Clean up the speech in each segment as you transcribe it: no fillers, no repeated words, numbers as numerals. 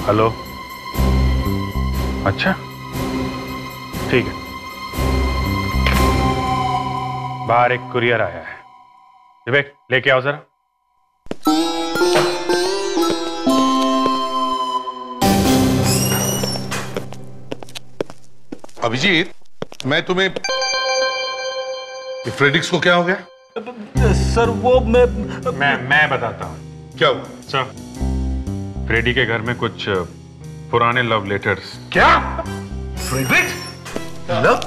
Hello. अच्छा ठीक है, बाहर एक कुरियर आया है, विवेक लेके आओ जरा। अभिजीत, मैं तुम्हें फ्रेडिक्स को क्या हो गया? सर वो मैं बताता हूँ क्या हुआ? सर, फ्रेडी के घर में कुछ पुराने लव लेटर्स। क्या? फ्रेडरिक? लव?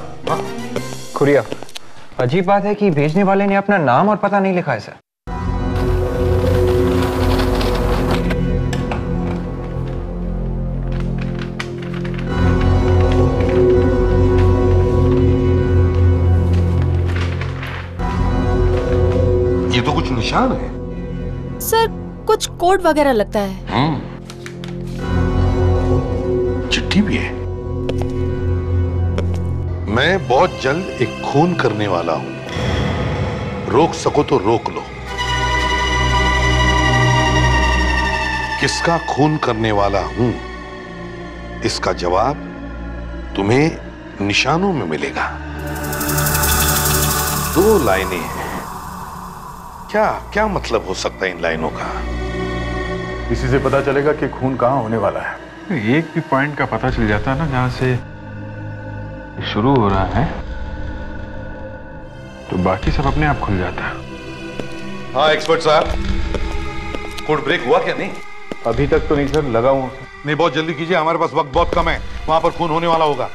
कुरियर, अजीब बात है कि भेजने वाले ने अपना नाम और पता नहीं लिखा है सर। ये तो कुछ निशान है। सर कुछ कोड वगैरह लगता है। चिट्ठी भी है। मैं बहुत जल्द एक खून करने वाला हूं, रोक सको तो रोक लो। किसका खून करने वाला हूं, इसका जवाब तुम्हें निशानों में मिलेगा। 2 लाइनें हैं। क्या क्या मतलब हो सकता है इन लाइनों का? इसी से पता चलेगा कि खून कहाँ होने वाला है। एक भी पॉइंट का पता चल जाता है ना जहां से शुरू हो रहा है, तो बाकी सब अपने आप खुल जाता है। हाँ एक्सपर्ट साहब, कोड ब्रेक हुआ क्या? नहीं अभी तक तो नहीं सर, लगा हूं। नहीं, बहुत जल्दी कीजिए, हमारे पास वक्त बहुत कम है। वहां पर खून होने वाला होगा।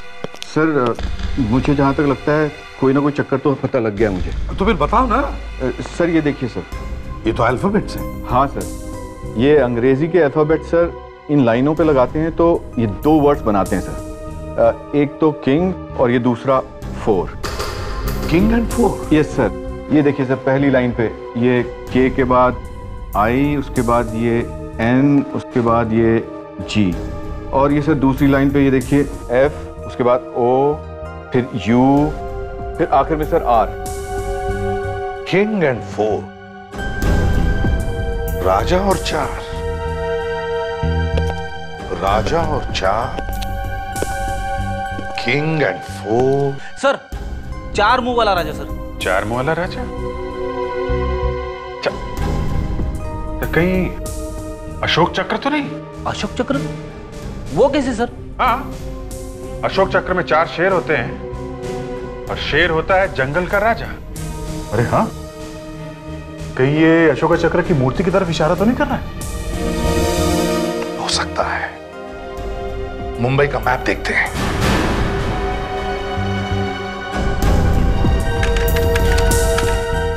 सर मुझे जहाँ तक लगता है कोई ना कोई चक्कर तो पता लग गया मुझे। तो फिर बताओ ना। सर ये देखिए सर, ये तो अल्फाबेट्स हैं। हाँ सर, ये अंग्रेजी के अल्फाबेट सर इन लाइनों पे लगाते हैं तो ये 2 वर्ड्स बनाते हैं सर। एक तो किंग और ये दूसरा 4। King and 4? Yes sir. ये देखिए सर, पहली लाइन पे ये के के बाद आई, उसके बाद ये एन, उसके बाद ये जी, और ये सर दूसरी लाइन पे ये देखिए एफ, उसके बाद ओ, फिर यू, फिर आखिर में सर आर। किंग एंड 4, राजा और 4, राजा और 4, किंग एंड 4। सर 4 मुंह वाला राजा सर। 4 मुंह वाला राजा? तो कहीं अशोक चक्र तो नहीं? अशोक चक्र? वो कैसे सर? हाँ, अशोक चक्र में 4 शेर होते हैं और शेर होता है जंगल का राजा। अरे हाँ, कहीं ये अशोक चक्र की मूर्ति की तरफ इशारा तो नहीं कर रहा है? हो सकता है। मुंबई का मैप देखते हैं।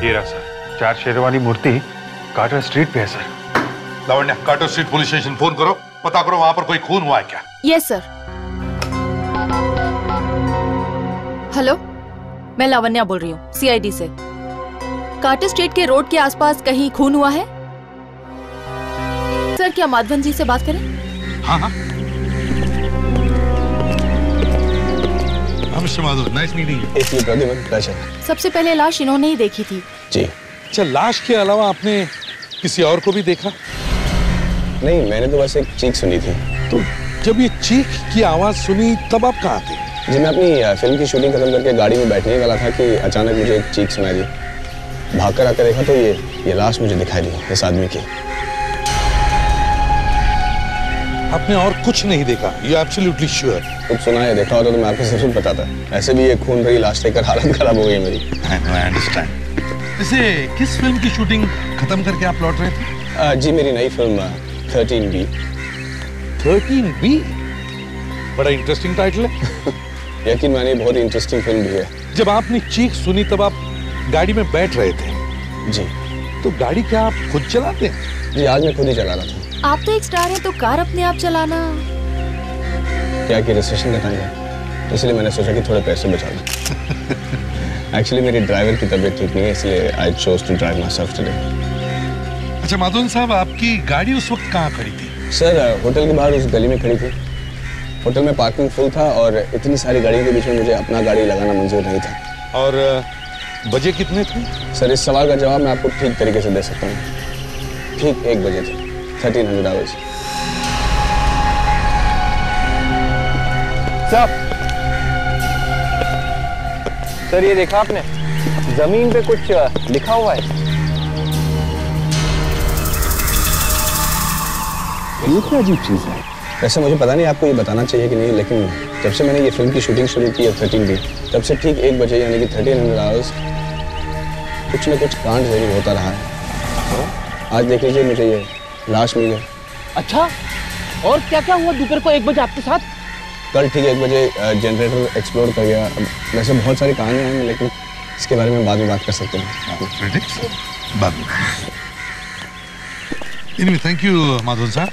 ये रहा सर, 4 शेरों वाली मूर्ति कार्टर स्ट्रीट पे है sir. Lavanya, Carter street police station phone करो, पता करो वहां पर कोई खून हुआ है क्या। Yes sir. हेलो, मैं लावण्या बोल रही हूँ सीआईडी से। कार्टर स्ट्रीट के रोड के आसपास कहीं खून हुआ है सर? क्या माधवन जी से बात करें? हाँ हाँ। Mister Madhav, nice meeting you. सबसे पहले लाश इन्होंने ही देखी थी जी। अच्छा, लाश के अलावा आपने किसी और को भी देखा? नहीं, मैंने तो बस एक चीख सुनी थी। तो जब ये चीख की आवाज सुनी तब आप कहाँ थे? जी, मैं अपनी फिल्म की शूटिंग खत्म करके गाड़ी में बैठने वाला था कि अचानक मुझे एक चीख सुनाई दी। भागकर आकर देखा तो ये लाश मुझे दिखाई दी, इस आदमी की। आपने और कुछ नहीं देखा? You absolutely sure? कुछ सुना है, देखा होता तो मैं आपको सब बताता। ऐसे भी ये खून भरी लाश देखकर हालत खराब हो गई मेरी। I understand. वैसे किस फिल्म की शूटिंग खत्म करके आप लौट रहे थे? जी, मेरी नई फिल्म 13B। 13B? बड़ा इंटरेस्टिंग टाइटल है। यकीन मानिए, बहुत ही इंटरेस्टिंग फिल्म भी है। जब आपने चीख सुनी तब आप गाड़ी में बैठ रहे थे? जी। तो गाड़ी क्या आप खुद चलाते हैं? जी, आज मैं खुद ही चला रहा था। आप तो एक स्टार हैं तो कार अपने आप चलाना। क्या कि रिसेशन का टाइम है, इसलिए मैंने सोचा कि थोड़े पैसे बचा लूं। एक्चुअली मेरी ड्राइवर की तबीयत ठीक नहीं है, इसलिए I chose to drive myself today. अच्छा माधवन साहब, आपकी गाड़ी उस वक्त कहाँ खड़ी थी? सर, होटल के बाहर उस गली में खड़ी थी। होटल में पार्किंग फुल था और इतनी सारी गाड़ियों के बीच में मुझे अपना गाड़ी लगाना मंजूर नहीं था। और बजे कितने थे? सर, इस सवाल का जवाब मैं आपको ठीक तरीके से दे सकता हूँ। ठीक 1 बजे थे, 1300 आवर्स। सर ये देखा आपने, जमीन पे कुछ लिखा हुआ है। ये क्या अजीब चीज है? वैसे मुझे पता नहीं आपको ये बताना चाहिए कि नहीं, लेकिन जब से मैंने ये फिल्म की शूटिंग शुरू की है 13 तब से ठीक 1 बजे यानी कि 1300 आवर्स कुछ न कुछ कांड जरूर होता रहा है। आज देख लीजिए मुझे ये लाश मिली है। अच्छा, और क्या क्या हुआ दोपहर को 1 बजे आपके साथ? कल ठीक 1 बजे जनरेटर एक्सप्लोड कर गया। अब वैसे बहुत सारी कहानियाँ हैं, लेकिन इसके बारे में बाद में बात कर सकते हैं। बाद में। Anyway, thank you, Madhavan sir.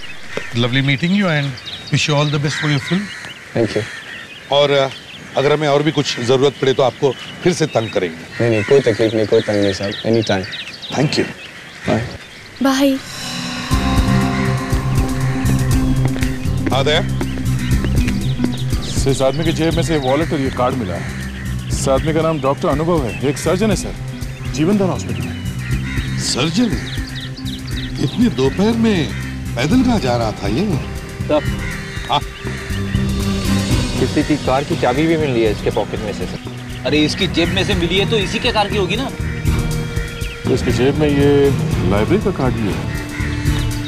Lovely meeting you and wish you all the best for your film. Thank you. और अगर हमें और भी कुछ जरूरत पड़े तो आपको फिर से तंग करेंगे। नहीं नहीं, कोई तकलीफ नहीं, कोई तंग नहीं साहब, any time. Thank you. Bye. Bye. Aadya, इस आदमी की जेब में से वॉलेट और ये कार्ड मिला है। इस आदमी का नाम डॉक्टर अनुभव है, एक सर्जन है सर, जीवनदान हॉस्पिटल में। सर्जन? इतनी दोपहर में पैदल कहाँ जा रहा था ये? हाँ। किसी की कार की चाबी भी मिल रही है इसके पॉकेट में से सर। अरे इसकी जेब में से मिली है तो इसी के कार की होगी ना। तो इसकी जेब में ये लाइब्रेरी का कार्ड भी है,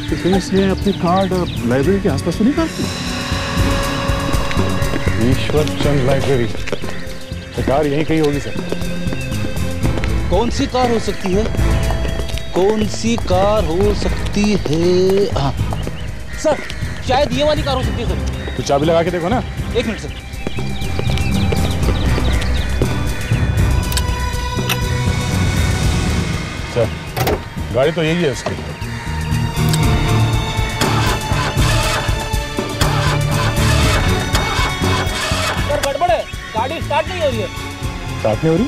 तो फिर इसने अपनी कार्ड लाइब्रेरी के आसपास तो नहीं काटती? ईश्वर चंद लाइब्रेरी, तो कार यहीं कहीं होगी सर। कौन सी कार हो सकती है? कौन सी कार हो सकती है? हाँ सर, शायद ये वाली कार हो सकती है सर। तो चाबी लगा के देखो ना। 1 मिनट सर। सर गाड़ी तो यही है उसकी। सर गड़बड़ है, गाड़ी स्टार्ट नहीं हो रही है। स्टार्ट नहीं हो रही?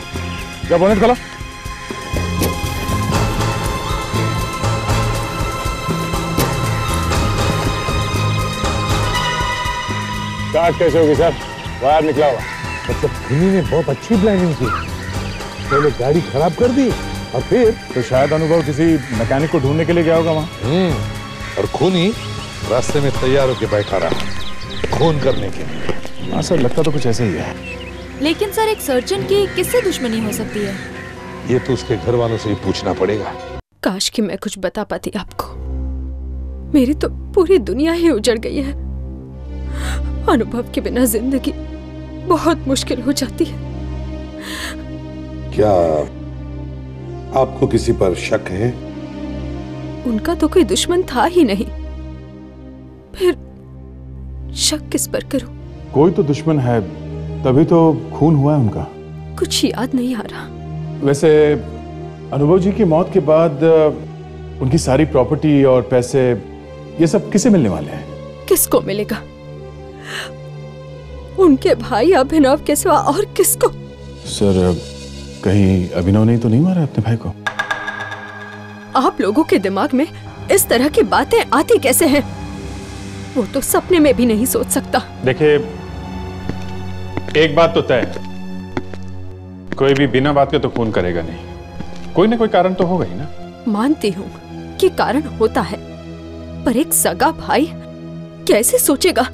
क्या बोनेट खोलो। स्टार्ट कैसे होगी सर? वायर निकला हुआ। मतलब धुनी ने बहुत अच्छी प्लानिंग की, पहले गाड़ी खराब कर दी और फिर तो शायद अनुभव किसी मैकेनिक को ढूंढने के लिए गया होगा वहाँ। और खूनी रास्ते में तैयार होकर बैठा रहा खून करने के लिए। हाँ सर, लगता तो कुछ ऐसे ही है। लेकिन सर एक सर्जन की किससे दुश्मनी हो सकती है? ये तो उसके घर वालों से ही पूछना पड़ेगा। काश कि मैं कुछ बता पाती आपको। मेरी तो पूरी दुनिया ही उजड़ गई है। अनुभव के बिना जिंदगी बहुत मुश्किल हो जाती है। क्या आपको किसी पर शक है? उनका तो कोई दुश्मन था ही नहीं, फिर शक किस पर करूं? कोई तो दुश्मन है, तभी तो खून हुआ है उनका। कुछ याद नहीं आ रहा। वैसे अनुभव जी की मौत के बाद उनकी सारी प्रॉपर्टी और पैसे ये सब किसे मिलने वाले हैं? किसको मिलेगा? उनके भाई अभिनव के सिवा और किसको? सर कहीं अभिनव ने तो नहीं मारा अपने भाई को? आप लोगों के दिमाग में इस तरह की बातें आती कैसे हैं? वो तो सपने में भी नहीं सोच सकता। देखिए, एक बात तो तय है, कोई भी बिना बात के तो खून करेगा नहीं। कोई ना कोई कारण तो होगा ही ना। मानती हूँ कि कारण होता है, पर एक सगा भाई कैसे सोचेगा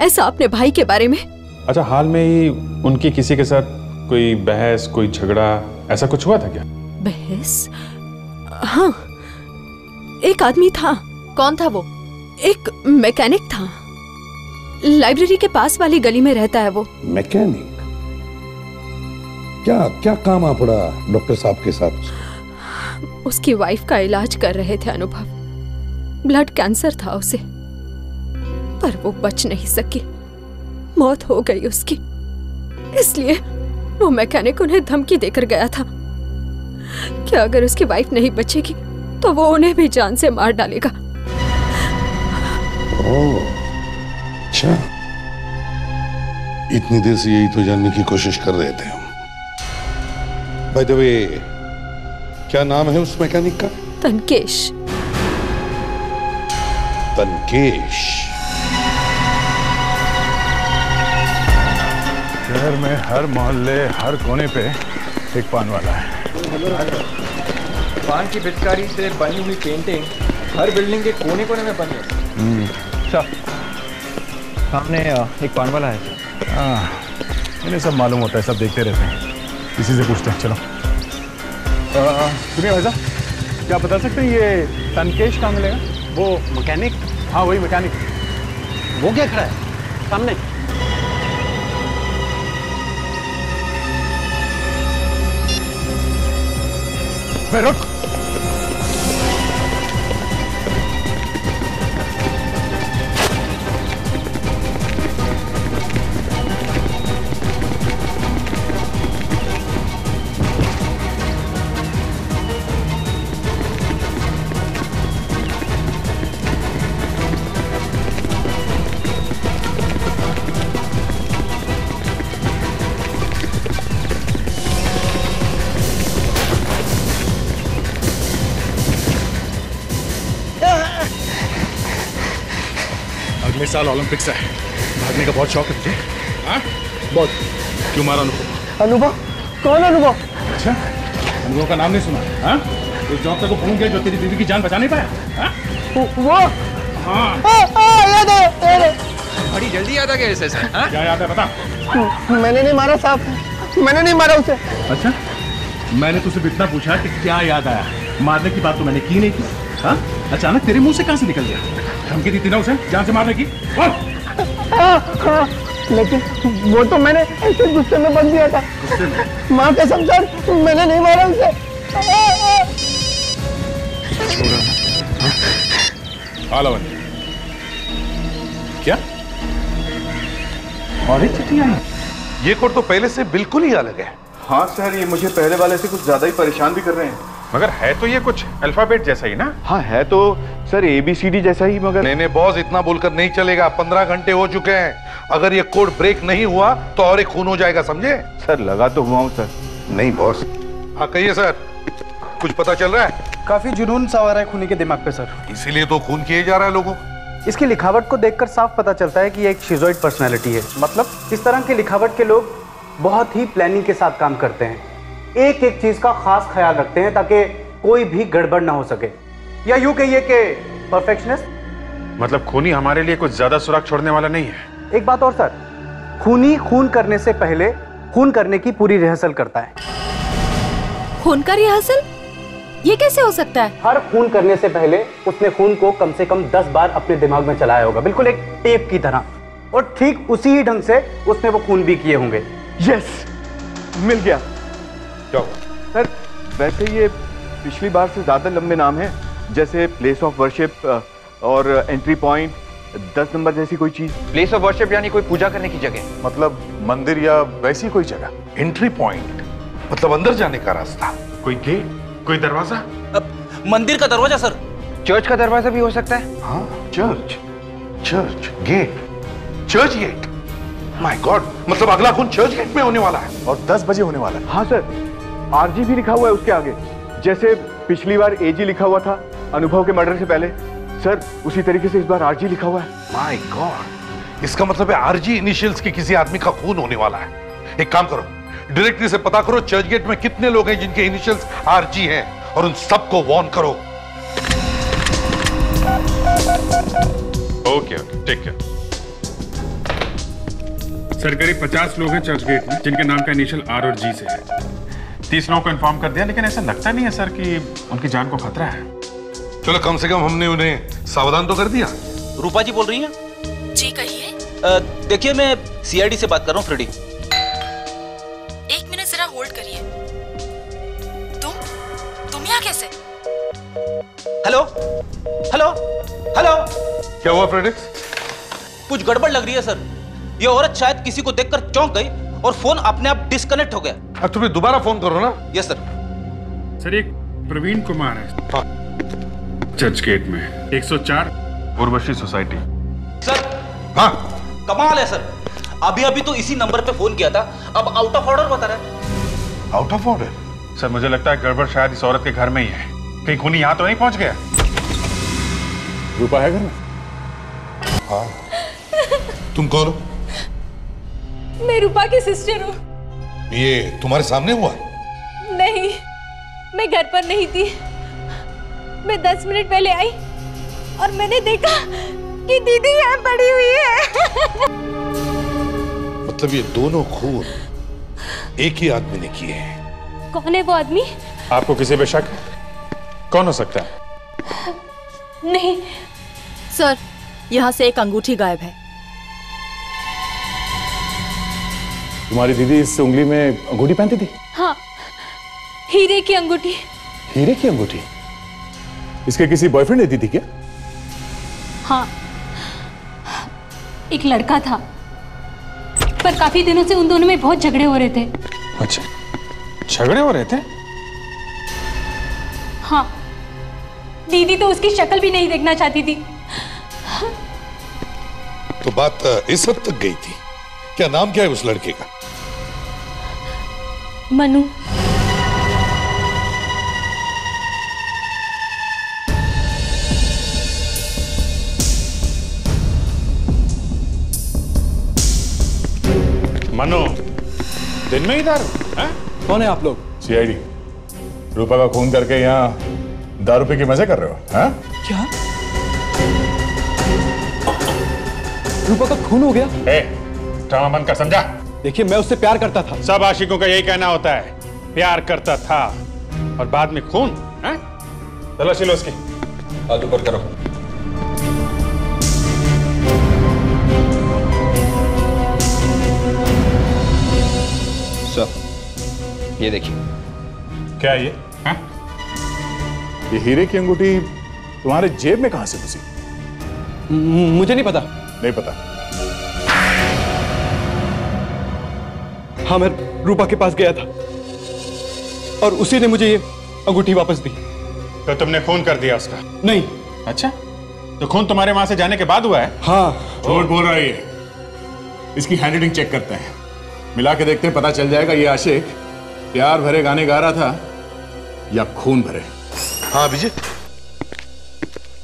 ऐसा अपने भाई के बारे में? अच्छा, हाल में ही उनकी किसी के साथ कोई बहस, कोई झगड़ा, ऐसा कुछ हुआ था क्या? बहस? हाँ, एक आदमी था। कौन था वो? एक मैकेनिक था। लाइब्रेरी के पास वाली गली में रहता है वो। मैकेनिक? क्या क्या काम आ पड़ा डॉक्टर साहब के साथ? उसकी वाइफ का इलाज कर रहे थे अनुभव। ब्लड कैंसर था उसे, पर वो बच नहीं सकी, मौत हो गई उसकी। इसलिए वो मैकेनिक उन्हें धमकी देकर गया था कि अगर उसकी वाइफ नहीं बचेगी तो वो उन्हें भी जान से मार डालेगा। ओह, अच्छा, इतनी देर से यही तो जानने की कोशिश कर रहे थे हम। बाय द वे, क्या नाम है उस मैकेनिक का? तनकेश। तनकेश? शहर में हर मोहल्ले, हर कोने पे एक पान वाला है। पान की पिचकारी से बनी हुई पेंटिंग हर बिल्डिंग के कोने कोने में बनी है। सामने एक पान वाला है। हाँ, इन्हें सब मालूम होता है, सब देखते रहते हैं। इसी से पूछते हैं, चलो। सुनिए भाई साहब, क्या बता सकते हैं ये तनकेश कहाँ मिलेगा? वो मैकेनिक? हाँ वही मैकेनिक। वो क्या खड़ा है सामने? रुक। अगले साल ओलंपिक्स है, भागने का बहुत शौक है तुझे? हाँ? बहुत। क्यों मारा अनुभव? अनुभव? कौन अनुभव? अच्छा, अनुभव का नाम नहीं सुना? हाँ? उस डॉक्टर को फोन किया जो तेरी बीवी की जान बचा नहीं पाया? हाँ? वो? हाँ। याद है। बड़ी जल्दी याद आ गया इसे सर। हाँ? क्या याद है बता? मैंने नहीं मारा साहब, मैंने नहीं मारा उसे। अच्छा, मैंने तुझसे इतना पूछा कि क्या याद आया, मारने की बात तो मैंने की नहीं थी। हाँ? अचानक तेरे मुंह से कहां से निकल गया? धमकी दी थी ना उसे जान से मारने की? हाँ, लेकिन वो तो मैंने ऐसे गुस्से में बंद दिया था। गुस्से में? माँ कसम सर, मैंने नहीं मारा उसे। आलावन क्या? और एक चिट्ठी आई? ये कोड तो पहले से बिल्कुल ही अलग है। हाँ सर, ये मुझे पहले वाले से कुछ ज्यादा ही परेशान भी कर रहे हैं। मगर है तो ये कुछ अल्फाबेट जैसा ही ना? हाँ है तो सर ABCD जैसा ही, मगर नहीं बॉस, इतना बोलकर नहीं चलेगा। 15 घंटे हो चुके हैं, अगर ये कोड ब्रेक नहीं हुआ तो और एक खून हो जाएगा, समझे? सर लगा तो हुआ हूँ सर। नहीं बॉस। हाँ कहिए सर, कुछ पता चल रहा है? काफी जुनून सा आ रहा है खूनी के दिमाग पे सर। इसीलिए तो खून किए जा रहा है लोगों। इसकी लिखावट को देखकर साफ पता चलता है कि ये एक शिजोइड पर्सनैलिटी है। मतलब इस तरह की लिखावट के लोग बहुत ही प्लानिंग के साथ काम करते हैं, एक एक चीज का खास ख्याल रखते हैं ताकि कोई भी गड़बड़ ना हो सके, या यूं कहिए कि परफेक्शनिस्ट। मतलब खूनी हमारे लिए कुछ ज्यादा सुराग छोड़ने वाला नहीं है। एक बात और सर, खूनी खून करने से पहले खून करने की पूरी रिहर्सल करता है। खून का रिहर्सल? ये कैसे हो सकता है? हर खून करने से पहले उसने खून को कम से कम 10 बार अपने दिमाग में चलाया होगा, बिल्कुल एक टेप की तरह, और ठीक उसी ही ढंग से उसने वो खून भी किए होंगे। यस, मिल गया। क्या हुआ? सर वैसे ये पिछली बार से ज्यादा लंबे नाम है, जैसे प्लेस ऑफ वर्शिप और एंट्री पॉइंट, 10 नंबर जैसी कोई चीज। प्लेस ऑफ वर्शिप यानी कोई पूजा करने की जगह? मतलब मंदिर या वैसी कोई जगह। एंट्री पॉइंट मतलब अंदर जाने का रास्ता। कोई गेट, कोई दरवाजा? मंदिर का दरवाजा सर। चर्च का दरवाजा भी हो सकता है। हाँ church, church gate, church gate. My God, मतलब अगला खून चर्च गेट में होने वाला है और 10 बजे होने वाला है। हाँ सर, RG भी लिखा हुआ है उसके आगे, जैसे पिछली बार AG लिखा हुआ था अनुभव के मर्डर से पहले। सर उसी तरीके से इस बार RG लिखा हुआ है। माय गॉड, इसका मतलब है RG इनिशियल्स के किसी आदमी का खून होने वाला है। एक काम करो, डायरेक्टली से पता करो चर्च गेट में कितने लोग हैं जिनके इनिशियल्स RG हैं, और उन सबको वार्न करो। Okay, take care. सर करीब 50 लोग हैं चर्च गेट में जिनके नाम का इनिशियल R और G से है। 30 लोगों को इन्फॉर्म कर दिया, लेकिन ऐसा लगता नहीं है सर कि उनकी जान को खतरा है। चलो कम से कम हमने उन्हें सावधान तो कर दिया। रूपा जी बोल रही हैं? जी कहिए। देखिए मैं CID से बात कर रहा हूँ, फ्रेडी। एक मिनट जरा होल्ड करिए। तुम यहाँ कैसे? Hello hello hello. क्या हुआ फ्रेडिक्स? कुछ गड़बड़ लग रही है सर। ये औरत शायद किसी को देखकर चौंक गई और फोन अपने आप डिस्कनेक्ट हो गया। अब तुम्हें दोबारा फोन करो ना। Yes sir. सर एक प्रवीण कुमार है चर्च गेट में, 104 उर्वशी सोसाइटी। सर हाँ कमाल है सर, अभी अभी तो इसी नंबर पे फोन किया था, अब आउट ऑफ ऑर्डर बता रहा है। Out of order? सर मुझे लगता है गड़बड़ शायद इस औरत के घर में ही है। कहीं खूनी यहाँ तो नहीं पहुंच गया? रूपा है घर में? हाँ। तुम कौन हो? मैं रूपा की सिस्टर हूँ। ये तुम्हारे सामने हुआ? नहीं, मैं घर पर नहीं थी। मैं 10 मिनट पहले आई और मैंने देखा कि दीदी यहाँ पड़ी हुई है। मतलब ये दोनों खून एक ही आदमी ने किए हैं। कौन है वो आदमी? आपको किसी पे शक है? कौन हो सकता है? नहीं सर, यहाँ से एक अंगूठी गायब है। तुम्हारी दीदी इस उंगली में अंगूठी पहनती थी? हाँ, हीरे की अंगूठी। हीरे की अंगूठी? इसके किसी बॉयफ्रेंड ने दी थी क्या? हाँ, एक लड़का था, पर काफी दिनों से उन दोनों में बहुत झगड़े हो रहे थे। अच्छा, झगड़े हो रहे थे? हाँ, दीदी तो उसकी शक्ल भी नहीं देखना चाहती थी। तो बात इस हद तक गई थी। क्या नाम क्या है उस लड़के का? मनु। मनु, दिन में ही दारू? कौन है आप लोग? सीआईडी। रूपा का खून करके यहाँ दारू पी के मजे कर रहे हो? हाँ? क्या? रूपा का खून हो गया? ड्रामा बंद कर, समझा? देखिए, मैं उससे प्यार करता था। सब आशिकों का यही कहना होता है, प्यार करता था और बाद में खून। तलाशी लो उसकी। हाथ ऊपर करो। सर, ये देखिए। क्या है ये? ये हीरे की अंगूठी तुम्हारे जेब में कहां से घुसी? मुझे नहीं पता। नहीं पता? हाँ, मैं रूपा के पास गया था और उसी ने मुझे ये अंगूठी वापस दी। तो तुमने खून कर दिया उसका? नहीं। अच्छा, तो खून तुम्हारे वहां से जाने के बाद हुआ है? हाँ। झूठ बोल रहा है ये। इसकी हैंडराइटिंग चेक करते हैं, मिला के देखते हैं, पता चल जाएगा ये आशिक प्यार भरे गाने गा रहा था या खून भरे। हाँ विजय,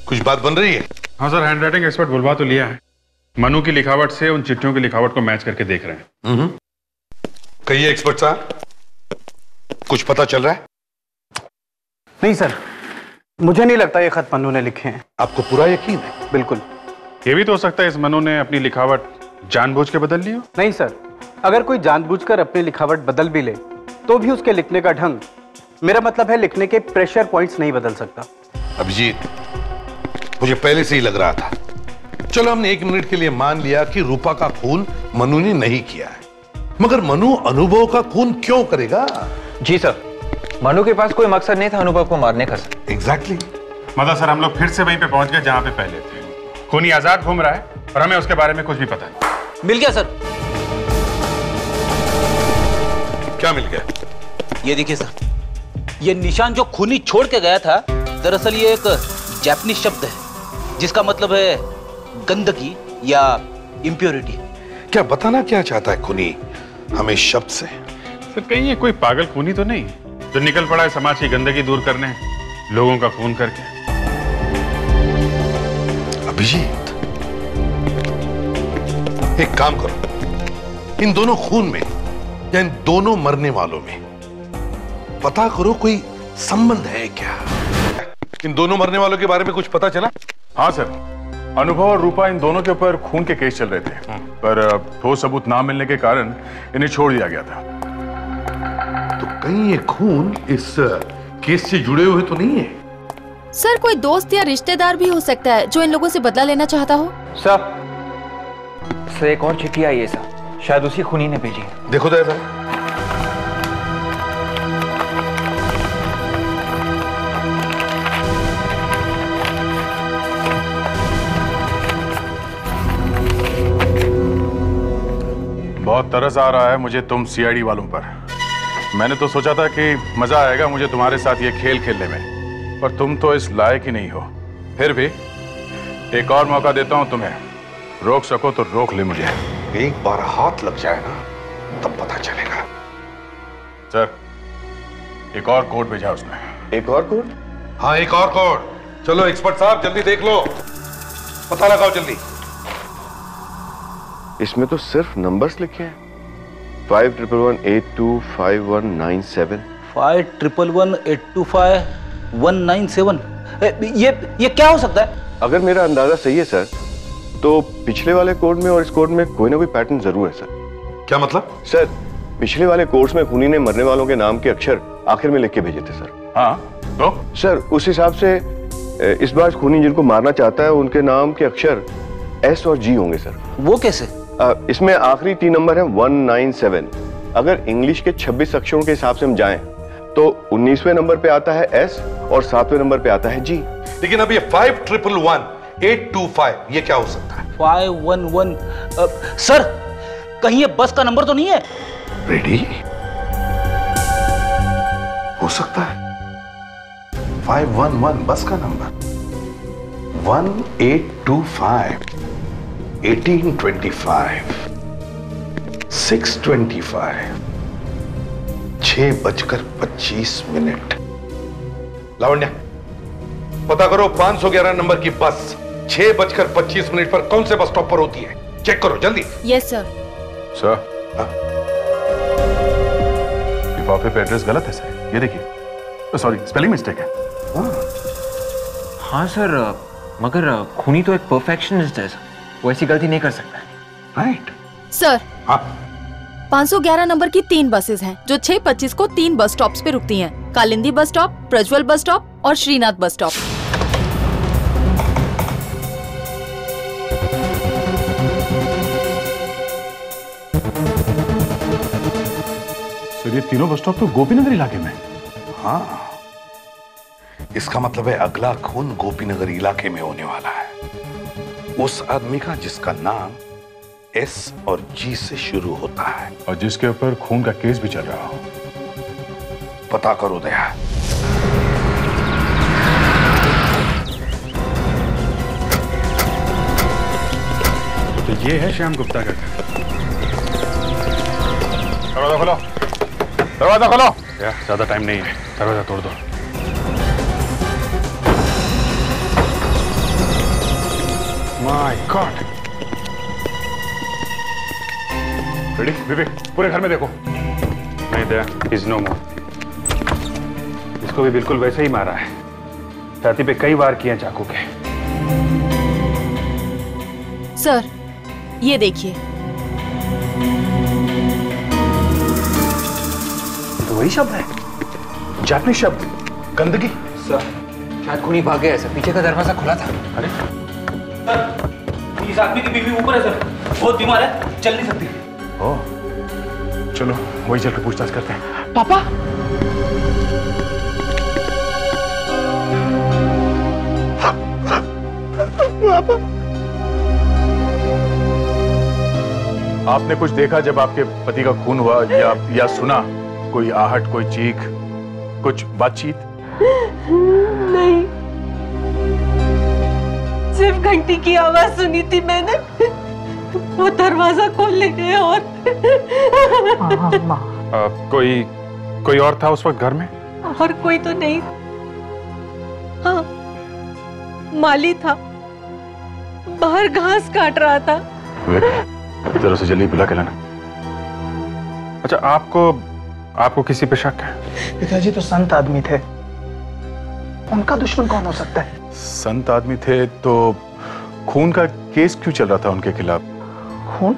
कुछ बात बन रही है? हाँ सर, हैंडराइटिंग एक्सपर्ट बुलवा तो लिया है। मनु की लिखावट से उन चिट्ठियों की लिखावट को मैच करके देख रहे हैं। कहिए एक्सपर्ट साहब, कुछ पता चल रहा है? नहीं सर, मुझे नहीं लगता ये खत मनु ने लिखे हैं। आपको पूरा यकीन है? बिल्कुल। ये भी तो हो सकता है इस मनु ने अपनी लिखावट जानबूझ के बदल ली हो। नहीं सर, अगर कोई जानबूझकर अपनी लिखावट बदल भी ले तो भी उसके लिखने का ढंग, मेरा मतलब है लिखने के प्रेशर पॉइंट्स, नहीं बदल सकता। अभिजीत, मुझे पहले से ही लग रहा था। चलो, हमने एक मिनट के लिए मान लिया कि रूपा का खून मनु ने नहीं किया है, मगर मनु अनुभव का खून क्यों करेगा? जी सर, मनु के पास कोई मकसद नहीं था अनुभव को मारने का सर। एग्जैक्टली। मतलब सर, हम लोग फिर से वहीं पे पहुंच गए जहां पे पहले थे। खूनी आजाद घूम रहा है और हमें उसके बारे में कुछ भी पता नहीं। मिल गया सर। क्या मिल गया? ये देखिए सर, ये निशान जो खूनी छोड़ के गया था, दरअसल ये एक जापानीज शब्द है जिसका मतलब है गंदगी या इम्प्योरिटी। क्या बताना क्या चाहता है खूनी हमें शब्द से? सर, कहीं ये कोई पागल खूनी तो नहीं जो निकल पड़ा है समाज की गंदगी दूर करने, लोगों का खून करके? अभिजीत, एक काम करो, इन दोनों खून में या इन दोनों मरने वालों में पता करो कोई संबंध है क्या? इन दोनों मरने वालों के बारे में कुछ पता चला? हाँ सर, अनुभव और रूपा इन दोनों के ऊपर खून के केस चल रहे थे, पर ठोस सबूत ना मिलने के कारण इन्हें छोड़ दिया गया था। तो कहीं ये खून इस केस से जुड़े हुए तो नहीं है? सर, कोई दोस्त या रिश्तेदार भी हो सकता है जो इन लोगों से बदला लेना चाहता हो। सर, एक और चिट्ठी आई है सर, शायद उसी खूनी ने भेजी। देखो तो ऐसा। बहुत तरस आ रहा है मुझे तुम सीआईडी वालों पर। मैंने तो सोचा था कि मजा आएगा मुझे तुम्हारे साथ ये खेल खेलने में, पर तुम तो इस लायक ही नहीं हो। फिर भी एक और मौका देता हूं तुम्हें, रोक सको तो रोक ले मुझे। एक बार हाथ लग जाए ना, तब पता चलेगा। सर, एक और कोड भेजा उसने। एक और कोड? हाँ, एक और कोड। चलो एक्सपर्ट साहब, जल्दी देख लो, पता लगाओ जल्दी। इसमें तो सिर्फ नंबर्स लिखे हैं। 5118251997। 5118251997। ये क्या हो सकता है? अगर मेरा अंदाजा सही है सर, तो पिछले वाले कोड में और इस कोड में कोई ना कोई पैटर्न जरूर है सर। क्या मतलब? सर, पिछले वाले कोर्स में खूनी ने मरने वालों के नाम के अक्षर आखिर में लिख के भेजे थे सर। हाँ तो सर उस हिसाब से इस बार खूनी जिनको मारना चाहता है उनके नाम के अक्षर एस और जी होंगे सर। वो कैसे? इसमें आखिरी 3 नंबर है 197। अगर इंग्लिश के 26 अक्षरों के हिसाब से हम जाएं तो 19वें नंबर पे आता है एस और 7वें नंबर पे आता है जी। लेकिन अब ये 5111-825 ये क्या हो सकता है? 511 सर, कहीं ये बस का नंबर तो नहीं है? रेडी? हो सकता है 511 बस का नंबर, 1825, 1825, 625, 6:25। लावण्या, पता करो 511 नंबर की बस 6:25 पर कौन से बस स्टॉप पर होती है। चेक करो जल्दी। Yes sir. सर, लिफाफे पे एड्रेस गलत है सर, ये देखिए। सॉरी, स्पेलिंग मिस्टेक है। हाँ सर, मगर खूनी तो एक परफेक्शनिस्ट है, वो ऐसी गलती नहीं कर सकता। Right sir. 511 नंबर की 3 बसेस हैं जो 6:25 को 3 बस स्टॉप्स पे रुकती हैं। Kalindi bus stop, Prajwal bus stop और श्रीनाथ बस स्टॉप। सर, ये तीनों बस स्टॉप तो गोपीनगर इलाके में। हाँ, इसका मतलब है अगला खून गोपीनगर इलाके में होने वाला है। उस आदमी का जिसका नाम एस और जी से शुरू होता है और जिसके ऊपर खून का केस भी चल रहा हो। पता करो दया। तो ये है श्याम गुप्ता का घर। दरवाजा खोलो, दरवाजा खोलो। यार ज्यादा टाइम नहीं है, दरवाजा तोड़ दो। My God. रेडी विवेक, पूरे घर में देखो। नहीं दया, इज नो मोर। इसको भी बिल्कुल वैसे ही मारा है, छाती पे कई वार किए चाकू के। सर, ये देखिए। तो वही शब्द है, जापानी शब्द, गंदगी। सर, शायद खूनी भाग गया है सर, पीछे का दरवाजा खुला था। अरे सर, इस आदमी की बीवी ऊपर है सर, बहुत बीमार है, चल नहीं सकती। ओह, चलो वही चल के पूछताछ करते हैं। पापा, आपने कुछ देखा जब आपके पति का खून हुआ, या सुना कोई आहट, कोई चीख, कुछ बातचीत? नहीं, सिर्फ घंटी की आवाज सुनी थी मैंने। वो दरवाजा खोलने गए और कोई और था उस वक्त घर में? और कोई तो नहीं। हाँ, माली था, बाहर घास काट रहा था। जरा से जल्दी बुला के लाना। अच्छा, आपको किसी पे शक है? पिताजी तो संत आदमी थे, उनका दुश्मन कौन हो सकता है? संत आदमी थे तो खून का केस क्यों चल रहा था उनके खिलाफ? खून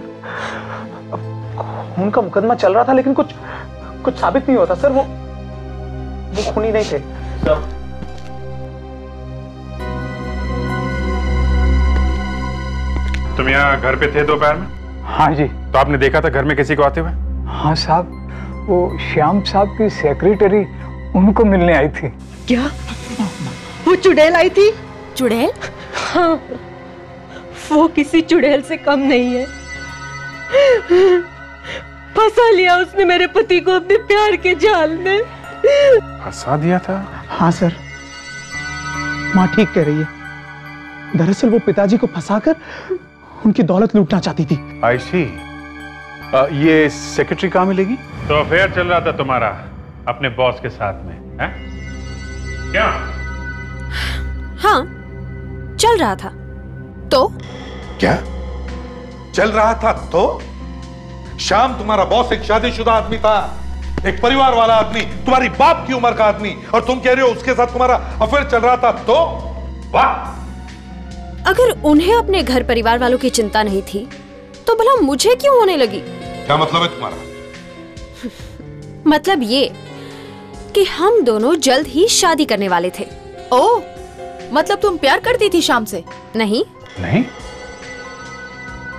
का मुकदमा चल रहा था, लेकिन कुछ साबित नहीं होता सर। वो खूनी नहीं थे। तुम यहाँ घर पे थे दोपहर में? हाँ जी। तो आपने देखा था घर में किसी को आते हुए? हाँ साहब, वो श्याम साहब की सेक्रेटरी उनको मिलने आई थी। क्या वो चुड़ैल आई थी? चुड़ैल? हाँ, वो किसी चुड़ैल से कम नहीं है। फंसा लिया उसने मेरे पति को अपने प्यार के जाल में। फंसा दिया था? हाँ सर, माँ ठीक कह रही है। दरअसल वो पिताजी को फंसाकर उनकी दौलत लूटना चाहती थी। आई सी। ये सेक्रेटरी कहाँ मिलेगी? तो अफेयर चल रहा था तुम्हारा अपने बॉस के साथ में, है? क्या? हाँ, चल रहा था। तो क्या चल रहा था? तो श्याम तुम्हारा बॉस एक शादीशुदा आदमी था, एक परिवार वाला आदमी, तुम्हारी बाप की उम्र का आदमी, और तुम कह रहे हो उसके साथ तुम्हारा अफेयर चल रहा था। तो वाह! अगर उन्हें अपने घर परिवार वालों की चिंता नहीं थी तो भला मुझे क्यों होने लगी? क्या मतलब है तुम्हारा? मतलब ये कि हम दोनों जल्द ही शादी करने वाले थे। ओह, मतलब तुम प्यार करती थी शाम से? नहीं। नहीं?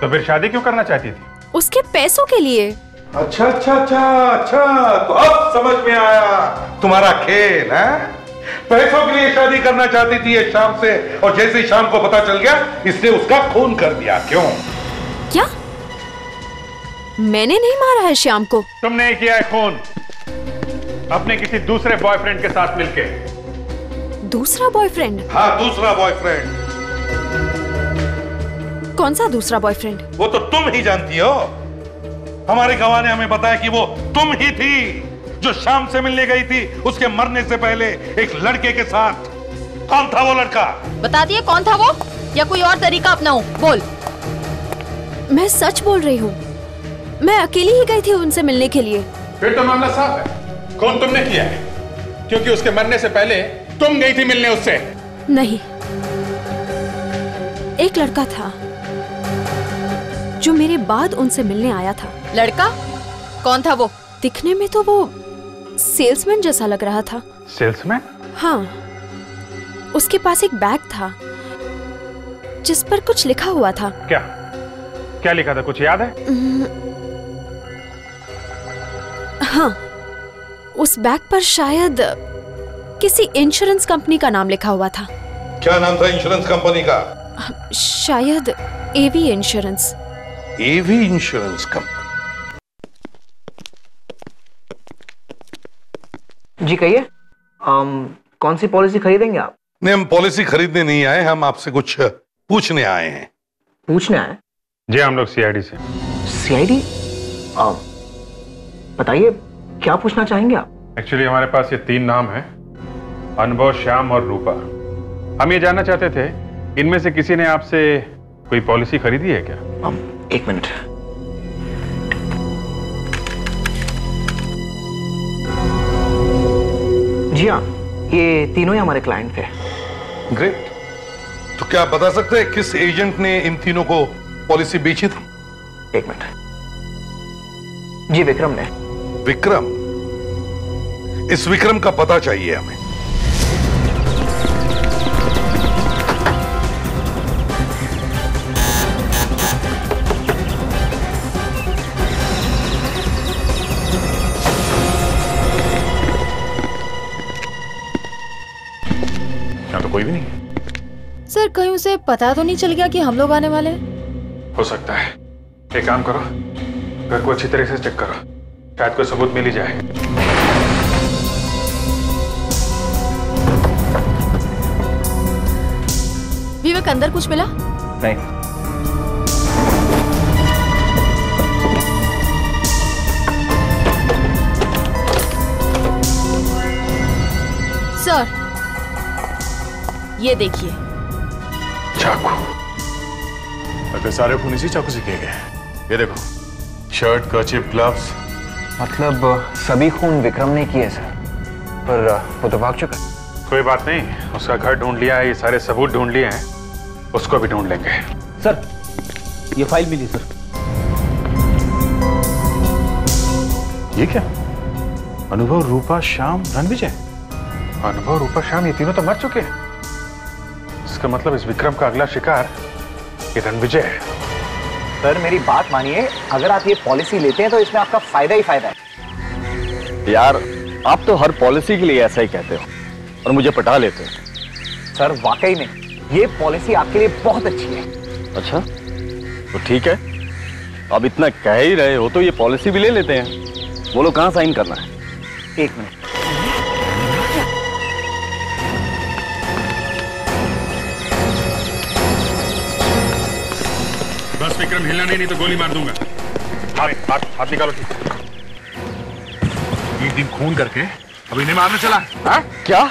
तो फिर शादी क्यों करना चाहती थी? उसके पैसों के लिए। अच्छा अच्छा अच्छा अच्छा, तो अब समझ में आया तुम्हारा खेल है। पैसों के लिए शादी करना चाहती थी ये शाम से, और जैसे ही शाम को पता चल गया इसने उसका खून कर दिया। क्यों? क्या? मैंने नहीं मारा है श्याम को। तुमने किया है खून अपने किसी दूसरे बॉयफ्रेंड के साथ मिलके। दूसरा बॉयफ्रेंड? हाँ, दूसरा बॉयफ्रेंड। कौन सा दूसरा बॉयफ्रेंड? वो तो तुम ही जानती हो। हमारे गवाह ने हमें बताया कि वो तुम ही थी जो शाम से मिलने गई थी उसके मरने से पहले एक लड़के के साथ। कौन था वो लड़का? बता दिए कौन था वो, या कोई और तरीका अपनाऊं? बोल। मैं सच बोल रही हूँ, मैं अकेली ही गई थी उनसे मिलने के लिए। फिर तो मामला साफ है, खून तुमने किया है, क्योंकि उसके मरने से पहले तुम गई थी मिलने उससे। नहीं, एक लड़का था जो मेरे बाद उनसे मिलने आया था। लड़का? कौन था वो? दिखने में तो वो सेल्समैन जैसा लग रहा था। सेल्समैन? हाँ, उसके पास एक बैग था जिस पर कुछ लिखा हुआ था। क्या क्या लिखा था, कुछ याद है? हाँ, उस बैग पर शायद किसी इंश्योरेंस कंपनी का नाम लिखा हुआ था। क्या नाम था इंश्योरेंस कंपनी का? शायद एवी इंश्योरेंस। एवी इंश्योरेंस कंपनी? जी कहिए, कौन सी पॉलिसी खरीदेंगे आप? नहीं, हम पॉलिसी खरीदने नहीं आए, हम आपसे कुछ पूछने आए हैं। पूछने आए? जी, हम लोग सीआईडी से। सीआईडी? बताइए क्या पूछना चाहेंगे आप? एक्चुअली हमारे पास ये 3 नाम हैं, अनुभव, श्याम और रूपा। हम ये जानना चाहते थे इनमें से किसी ने आपसे कोई पॉलिसी खरीदी है क्या? 1 मिनट। जी हाँ, ये तीनों ही हमारे क्लाइंट थे। ग्रेट। तो क्या आप बता सकते हैं किस एजेंट ने इन तीनों को पॉलिसी बेची थी? 1 मिनट। जी, विक्रम ने। विक्रम? इस विक्रम का पता चाहिए हमें। यहाँ तो कोई भी नहीं है। सर, कहीं उसे पता तो नहीं चल गया कि हम लोग आने वाले हैं? हो सकता है। एक काम करो, घर को अच्छी तरह से चेक करो, शायद कोई सबूत मिल ही जाए। विवेक, अंदर कुछ मिला? नहीं। सर, ये देखिए चाकू। अगर सारे खून इसी चाकू से किए गए। ये देखो, शर्ट, कर्चिफ, ग्लव्स। मतलब सभी खून विक्रम ने किए सर, पर वो तो भाग चुका। कोई बात नहीं, उसका घर ढूंढ लिया है, ये सारे सबूत ढूंढ लिए हैं, उसको भी ढूंढ लेंगे। सर, ये फाइल मिली सर। ये क्या? अनुभव, रूपा, श्याम, रणविजय। अनुभव, रूपा, श्याम, ये तीनों तो मर चुके हैं। इसका मतलब इस विक्रम का अगला शिकार ये रणविजय है। सर, मेरी बात मानिए, अगर आप ये पॉलिसी लेते हैं तो इसमें आपका फायदा ही फायदा है। यार, आप तो हर पॉलिसी के लिए ऐसा ही कहते हो और मुझे पटा लेते हो। सर, वाकई में ये पॉलिसी आपके लिए बहुत अच्छी है। अच्छा, तो ठीक है, अब इतना कह ही रहे हो तो ये पॉलिसी भी ले लेते हैं। बोलो कहाँ साइन करना है? 1 मिनट। बस विक्रम, हिलना नहीं तो गोली मार दूंगा। हाथ निकालो। 3 खून करके अब इन्हें मारने चला? हाँ? क्या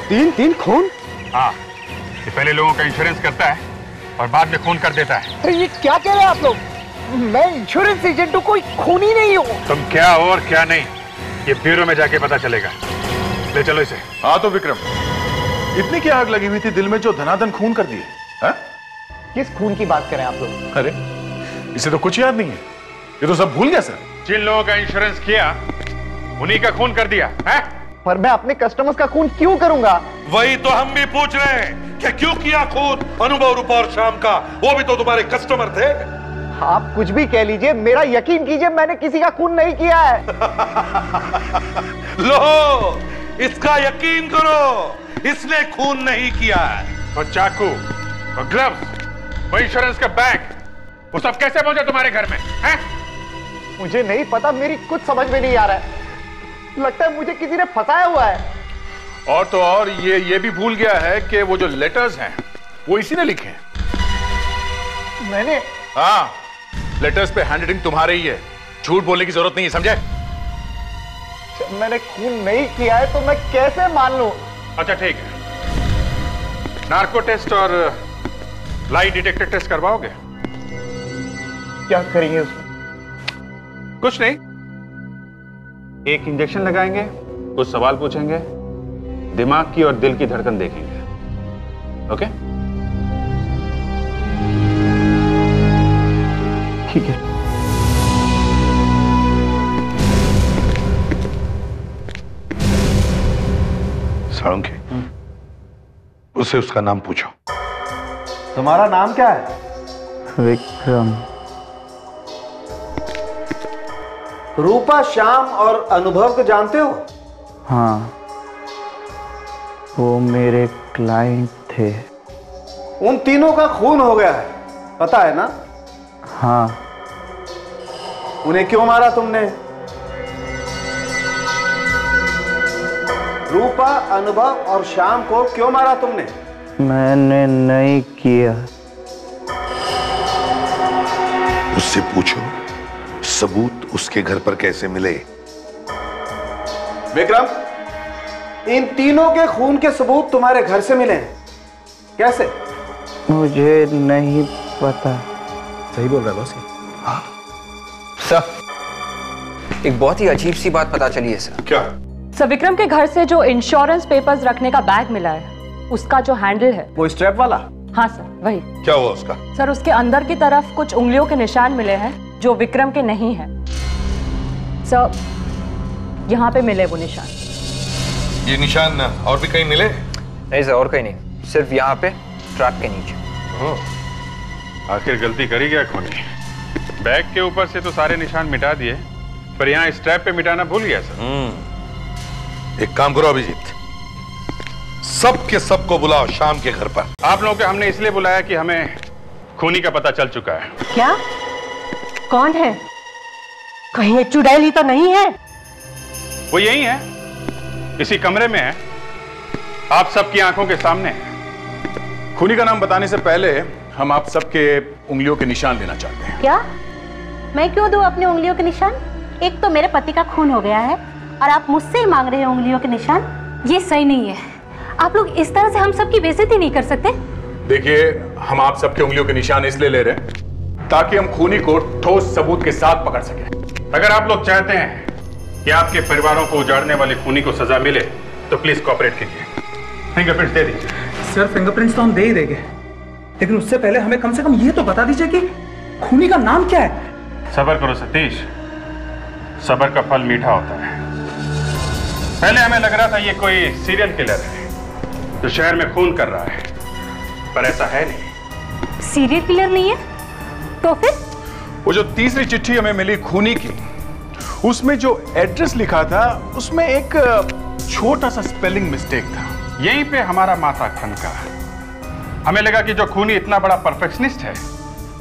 3 खून? हाँ, ये पहले लोगों का इंश्योरेंस करता है और बाद में खून कर देता है। अरे ये क्या कह रहे हैं आप लोग? मैं इंश्योरेंस एजेंट हूँ, कोई खून ही नहीं हूँ। तुम क्या हो और क्या नहीं, ये ब्यूरो में जाके पता चलेगा। ले चलो इसे। हाँ तो विक्रम, इतनी क्या आग लगी हुई थी दिल में जो धनाधन खून कर दिए? हाँ? किस खून की बात करें आप लोग? अरे, इसे तो कुछ याद नहीं है। ये तो सब भूल गया सर। जिन लोगों का इंश्योरेंस किया उन्हीं का खून कर दिया है? पर मैं अपने कस्टमर्स का खून क्यों करूंगा? वही तो हम भी पूछ रहे हैं कि क्यों किया खून अनुभव, रूपा और श्याम का? वो भी तो तुम्हारे कस्टमर थे। आप कुछ भी कह लीजिए, मेरा यकीन कीजिए, मैंने किसी का खून नहीं किया है। लो, इसका यकीन करो, इसने खून नहीं किया है। और चाकू और ग्लव्स, वो इंश्योरेंस का बैग, वो सब कैसे पहुंचे तुम्हारे घर में? हैं? मुझे नहीं पता, मेरी कुछ समझ में नहीं आ रहा है। लगता है मुझे किसी ने फंसाया हुआ है। और तो और ये भी भूल गया है कि वो जो लेटर्स हैं वो इसी ने लिखे हैं। मैंने? हाँ, लेटर्स पे हैंडराइटिंग तुम्हारे ही है, झूठ बोलने की जरूरत नहीं है, समझे? जब मैंने खून नहीं किया है तो मैं कैसे मान लूं? अच्छा ठीक है, नार्को टेस्ट और लाई डिटेक्टर टेस्ट करवाओगे? क्या करेंगे उसमें? कुछ नहीं, एक इंजेक्शन लगाएंगे, कुछ सवाल पूछेंगे, दिमाग की और दिल की धड़कन देखेंगे। ओके? ठीक है। साळुंखे, उससे उसका नाम पूछो। तुम्हारा नाम क्या है? विक्रम। रूपा, श्याम और अनुभव को जानते हो? हाँ, वो मेरे क्लाइंट थे। उन तीनों का खून हो गया है, पता है ना? हाँ। उन्हें क्यों मारा तुमने? रूपा, अनुभव और श्याम को क्यों मारा तुमने? मैंने नहीं किया। उससे पूछो सबूत उसके घर पर कैसे मिले। विक्रम, इन तीनों के खून के सबूत तुम्हारे घर से मिले हैं, कैसे? मुझे नहीं पता। सही बोल रहा है बॉस। हाँ सर, एक बहुत ही अजीब सी बात पता चली है सर। क्या? सर, विक्रम के घर से जो इंश्योरेंस पेपर्स रखने का बैग मिला है, उसका जो हैंडल है, वो स्ट्रैप वाला? हाँ सर, वही। क्या हुआ उसका? सर, उसके अंदर की तरफ कुछ उंगलियों के निशान मिले हैं जो विक्रम के नहीं हैं। सर, यहाँ पे मिले वो निशान। ये निशान और भी कहीं मिले? नहीं सर, और कहीं नहीं, सिर्फ यहाँ पे ट्रैक के नीचे। आखिर गलती करी क्या खूनी? बैग के ऊपर से तो सारे निशान मिटा दिए, पर यहाँ स्ट्रैप पे मिटाना भूल गया सर। एक काम करो अभिजीत, सब के सब को बुलाओ शाम के घर पर। आप लोगों को हमने इसलिए बुलाया कि हमें खूनी का पता चल चुका है। क्या? कौन है? कहीं ये चुड़ैल ही तो नहीं है? वो यही है, इसी कमरे में है, आप सबकी आंखों के सामने है। खूनी का नाम बताने से पहले हम आप सबके उंगलियों के निशान लेना चाहते हैं। क्या? मैं क्यों दूं अपनी उंगलियों के निशान? एक तो मेरे पति का खून हो गया है और आप मुझसे ही मांग रहे हैं उंगलियों के निशान। ये सही नहीं है। आप लोग इस तरह से हम सबकी बेइज्जती नहीं कर सकते। देखिए, हम आप सबके उंगलियों के निशान इसलिए ले रहे हैं ताकि हम खूनी को ठोस सबूत के साथ पकड़ सकें। अगर आप लोग चाहते हैं कि आपके परिवारों को उजाड़ने वाले खूनी को सजा मिले तो प्लीज कोऑपरेट कीजिए, फिंगरप्रिंट्स दे दीजिए। सर, फिंगरप्रिंट्स तो हम दे ही देंगे, लेकिन उससे पहले हमें कम से कम ये तो बता दीजिए कि खूनी का नाम क्या है। सब्र करो सतीश, सब्र का फल मीठा होता है। पहले हमें लग रहा था ये कोई सीरियल किलर है जो शहर में खून कर रहा है, पर ऐसा है नहीं। सीरियल किलर नहीं है तो फिर? वो जो तीसरी चिट्ठी हमें मिली खूनी की, उसमें जो एड्रेस लिखा था उसमें एक छोटा सा स्पेलिंग मिस्टेक था। यहीं पे हमारा माथा खनका। हमें लगा कि जो खूनी इतना बड़ा परफेक्शनिस्ट है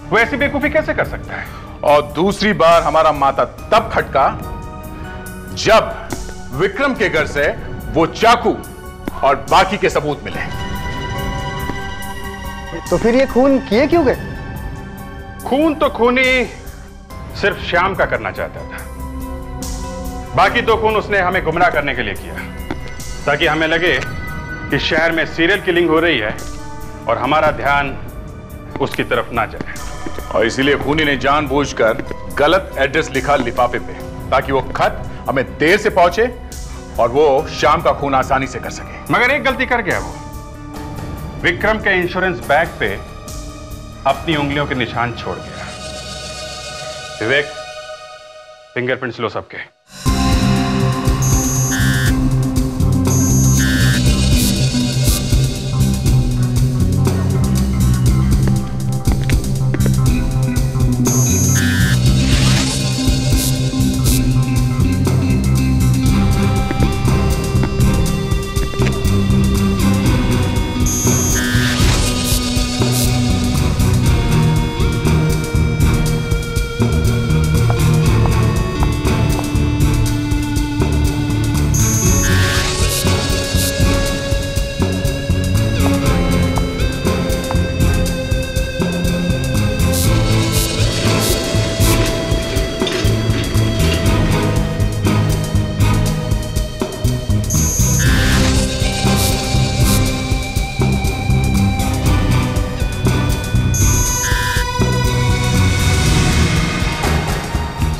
वो ऐसी बेवकूफी कैसे कर सकता है। और दूसरी बार हमारा माथा तब खटका जब विक्रम के घर से वो चाकू और बाकी के सबूत मिले। तो फिर ये खून किए क्यों गए? खून तो खूनी सिर्फ श्याम का करना चाहता था, बाकी दो खून उसने हमें गुमराह करने के लिए किया ताकि हमें लगे कि शहर में सीरियल किलिंग हो रही है और हमारा ध्यान उसकी तरफ ना जाए। और इसीलिए खूनी ने जानबूझकर गलत एड्रेस लिखा लिफाफे पे ताकि वो खत हमें देर से पहुंचे और वो श्याम का खून आसानी से कर सके। मगर एक गलती कर गया वो, विक्रम के इंश्योरेंस बैग पे अपनी उंगलियों के निशान छोड़ गया। विवेक, फिंगरप्रिंट्स लो सबके।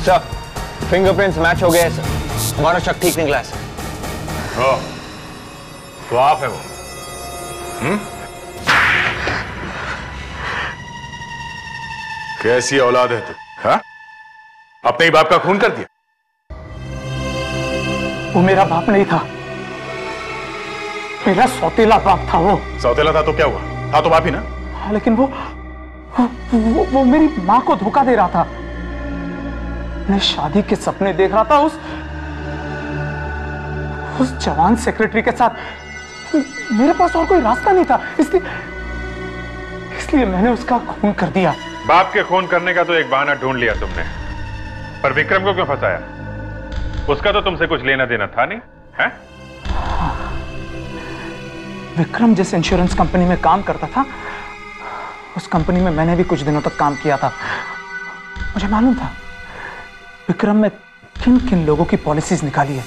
सर, फिंगरप्रिंट्स मैच हो गए सर। हमारा शक ठीक निकला है सर। ओ, तो आप है वो? कैसी औलाद है तू? हाँ? अपने ही बाप का खून कर दिया? वो मेरा बाप नहीं था, मेरा सौतेला बाप था। वो सौतेला था तो क्या हुआ? था तो बाप ही ना। हाँ, लेकिन वो मेरी माँ को धोखा दे रहा था। मैं शादी के सपने देख रहा था उस जवान सेक्रेटरी के साथ। मेरे पास और कोई रास्ता नहीं था, इसलिए मैंने उसका खून कर दिया। बाप के खून करने का तो एक बहाना ढूंढ लिया तुमने, पर विक्रम को क्यों फंसाया? उसका तो तुमसे कुछ लेना देना था नहीं, है? विक्रम जिस इंश्योरेंस कंपनी में काम करता था, उस कंपनी में मैंने भी कुछ दिनों तक काम किया था। मुझे मालूम था विक्रम में किन किन लोगों की पॉलिसीज निकाली है।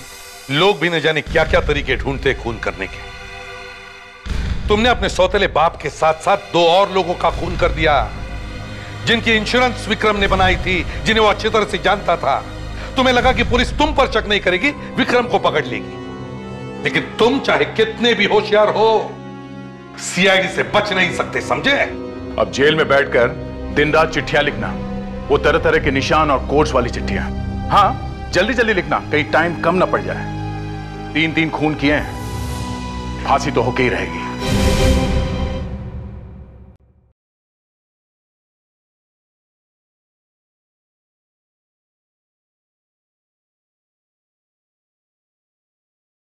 लोग भी न जाने क्या क्या तरीके ढूंढते खून करने के। तुमने अपने सौतेले बाप के साथ साथ दो और लोगों का खून कर दिया, जिनकी इंश्योरेंस विक्रम ने बनाई थी, जिन्हें वो अच्छी तरह से जानता था। तुम्हें लगा कि पुलिस तुम पर शक नहीं करेगी, विक्रम को पकड़ लेगी। लेकिन तुम चाहे कितने भी होशियार हो, सीआईडी से बच नहीं सकते, समझे? अब जेल में बैठकर दिन रात चिट्ठियां लिखना, वो तरह तरह के निशान और कोड्स वाली चिट्ठियां। हाँ, जल्दी जल्दी लिखना, कहीं टाइम कम ना पड़ जाए। 3 खून किए हैं, फांसी तो होके ही रहेगी।